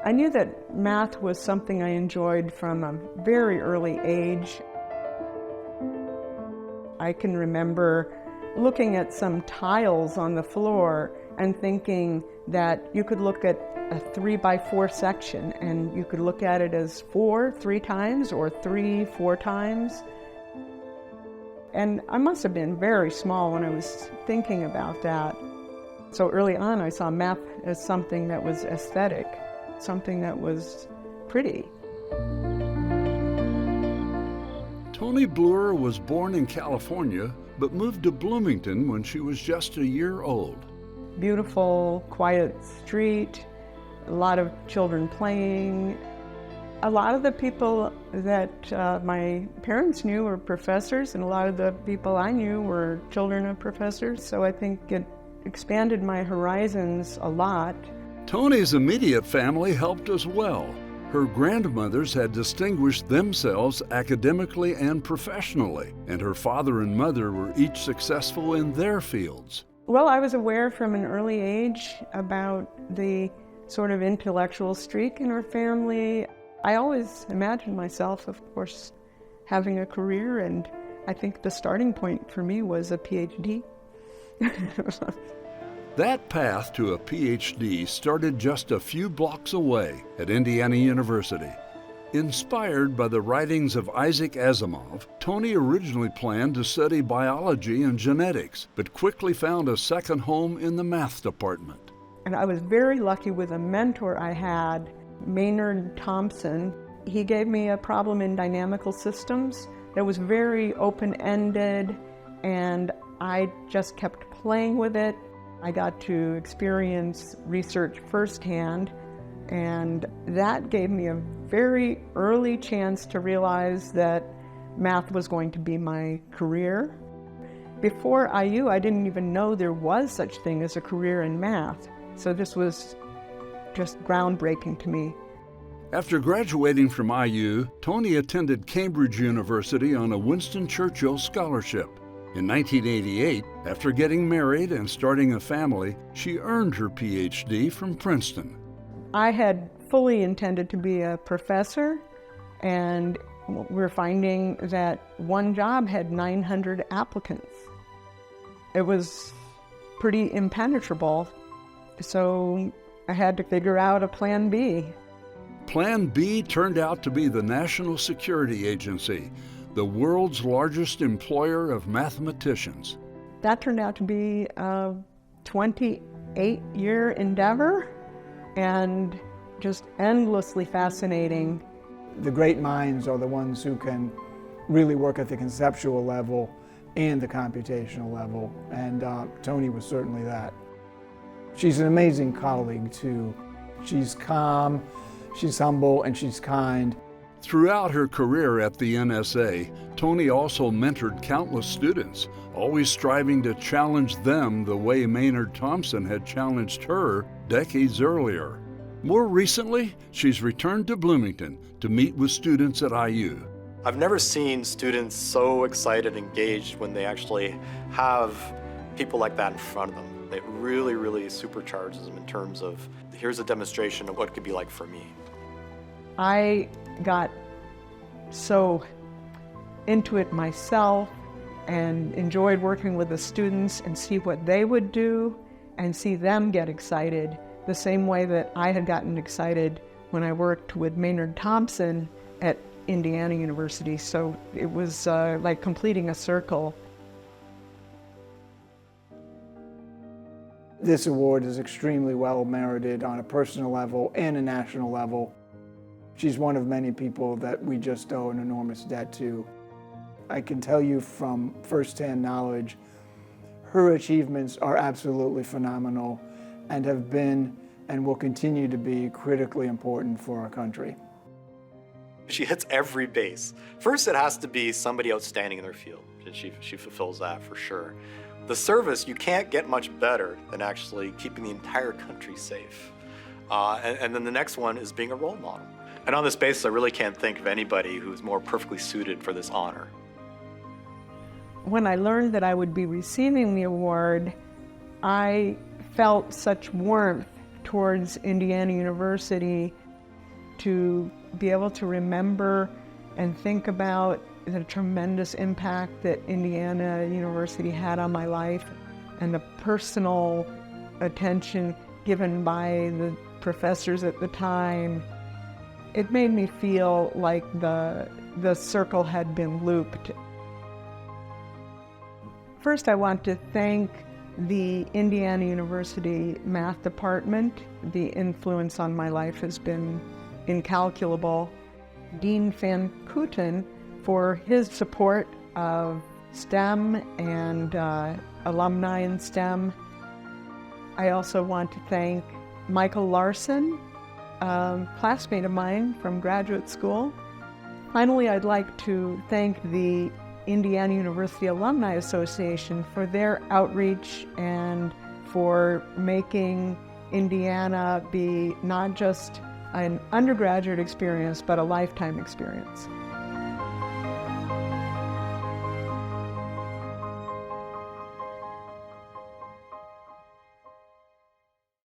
I knew that math was something I enjoyed from a very early age. I can remember looking at some tiles on the floor and thinking that you could look at a 3x4 section and you could look at it as 4 3 times or 3 4 times. And I must have been very small when I was thinking about that. So early on I saw math as something that was aesthetic, something that was pretty. Tony Bloor was born in California, but moved to Bloomington when she was just a year old. Beautiful, quiet street, a lot of children playing. A lot of the people that my parents knew were professors, and a lot of the people I knew were children of professors, so I think it expanded my horizons a lot. Tony's immediate family helped as well. Her grandmothers had distinguished themselves academically and professionally, and her father and mother were each successful in their fields. Well, I was aware from an early age about the sort of intellectual streak in our family. I always imagined myself, of course, having a career, and I think the starting point for me was a PhD. That path to a PhD started just a few blocks away at Indiana University. Inspired by the writings of Isaac Asimov, Tony originally planned to study biology and genetics, but quickly found a second home in the math department. And I was very lucky with a mentor I had, Maynard Thompson. He gave me a problem in dynamical systems that was very open-ended, and I just kept playing with it. I got to experience research firsthand, and that gave me a very early chance to realize that math was going to be my career. Before IU, I didn't even know there was such thing as a career in math, so this was just groundbreaking to me. After graduating from IU, Tony attended Cambridge University on a Winston Churchill scholarship. In 1988, after getting married and starting a family, she earned her PhD from Princeton. I had fully intended to be a professor, and we're finding that one job had 900 applicants. It was pretty impenetrable, so I had to figure out a plan B. Plan B turned out to be the National Security Agency, the world's largest employer of mathematicians. That turned out to be a 28-year endeavor and just endlessly fascinating. The great minds are the ones who can really work at the conceptual level and the computational level, and Tony was certainly that. She's an amazing colleague too. She's calm, she's humble, and she's kind. Throughout her career at the NSA, Tony also mentored countless students, always striving to challenge them the way Maynard Thompson had challenged her decades earlier. More recently, she's returned to Bloomington to meet with students at IU. I've never seen students so excited and engaged when they actually have people like that in front of them. It really, really supercharges them in terms of, here's a demonstration of what it could be like for me. I got so into it myself and enjoyed working with the students and see what they would do and see them get excited the same way that I had gotten excited when I worked with Maynard Thompson at Indiana University. So it was like completing a circle. This award is extremely well merited on a personal level and a national level. She's one of many people that we just owe an enormous debt to. I can tell you from firsthand knowledge, her achievements are absolutely phenomenal and have been and will continue to be critically important for our country. She hits every base. First, it has to be somebody outstanding in their field, and she fulfills that for sure. The service, you can't get much better than actually keeping the entire country safe. And then the next one is being a role model. And on this basis, I really can't think of anybody who's more perfectly suited for this honor. When I learned that I would be receiving the award, I felt such warmth towards Indiana University. to be able to remember and think about the tremendous impact that Indiana University had on my life and the personal attention given by the professors at the time. It made me feel like the circle had been looped. First, I want to thank the Indiana University Math Department. The influence on my life has been incalculable. Dean Van Kooten for his support of STEM and alumni in STEM. I also want to thank Michael Larson, a classmate of mine from graduate school. Finally, I'd like to thank the Indiana University Alumni Association for their outreach and for making Indiana be not just an undergraduate experience, but a lifetime experience.